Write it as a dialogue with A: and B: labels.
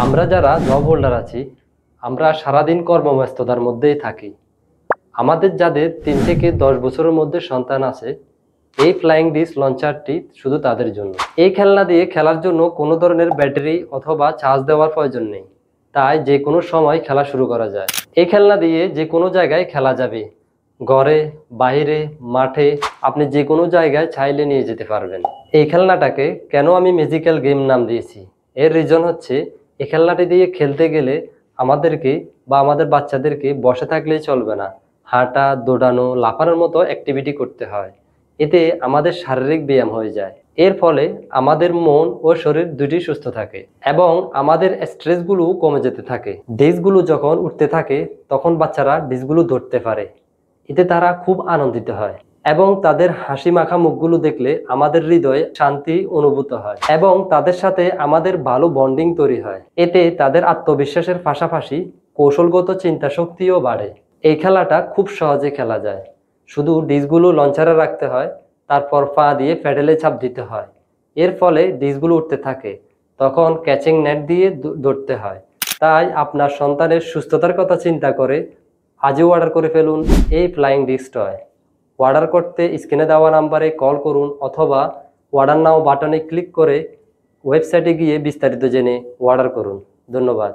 A: আমরা যারা job holder আছি, আমরা সারাদিন কর্মব্যস্ততার মধ্যেই থাকি। আমাদের যাদের 3 থেকে 10 বছরের মধ্যে সন্তান আছে, এই ফ্লাইং ডিশ লঞ্চারটি শুধু তাদের জন্য। এই খেলনা দিয়ে খেলার জন্য কোনো ধরনের ব্যাটারি অথবা চার্জ দেওয়ার প্রয়োজন নেই, তাই যে কোনো সময় খেলা শুরু করা যায়। এই খেলনা দিয়ে যে কোনো জায়গায় খেলা যাবে, ঘরে, বাইরে, মাঠে, আপনি যে কোনো জায়গায় চাইলে নিয়ে যেতে পারবেন। এই খেলনাটাকে কেন আমি ম্যাজিক্যাল গেম নাম দিয়েছি, এর রিজন হচ্ছে এই খেলনাটি দিয়ে খেলতে গেলে আমাদেরকে বা আমাদের বাচ্চাদেরকে বসে থাকলেই চলবে না, হাঁটা, দৌড়ানো, লাফানোর মতো অ্যাক্টিভিটি করতে হয়। এতে আমাদের শারীরিক ব্যায়াম হয়ে যায়। এর ফলে আমাদের মন ও শরীর দুটি সুস্থ থাকে এবং আমাদের স্ট্রেসগুলো কমে যেতে থাকে। ডিশগুলো যখন উঠতে থাকে তখন বাচ্চারা ডিশগুলো ধরতে পারে, এতে তারা খুব আনন্দিত হয় এবং তাদের হাসি মাখা মুখগুলো দেখলে আমাদের হৃদয়ে শান্তি অনুভূত হয় এবং তাদের সাথে আমাদের ভালো বন্ডিং তৈরি হয়। এতে তাদের আত্মবিশ্বাসের পাশাপাশি কৌশলগত চিন্তা শক্তিও বাড়ে। এই খেলাটা খুব সহজে খেলা যায়। শুধু ডিশগুলো লঞ্চারে রাখতে হয়, তারপর পা দিয়ে প্যাডেলে চাপ দিতে হয়। এর ফলে ডিশগুলো উঠতে থাকে, তখন ক্যাচিং নেট দিয়ে ধরতে হয়। তাই আপনার সন্তানের সুস্থতার কথা চিন্তা করে আজই অর্ডার করে ফেলুন এই ফ্লাইং ডিশ টয়। অর্ডার করতে স্ক্রিনে দেওয়া নাম্বারে কল করুন অথবা অর্ডার নাও বাটনে ক্লিক করে ওয়েবসাইটে গিয়ে বিস্তারিত জেনে অর্ডার করুন। ধন্যবাদ।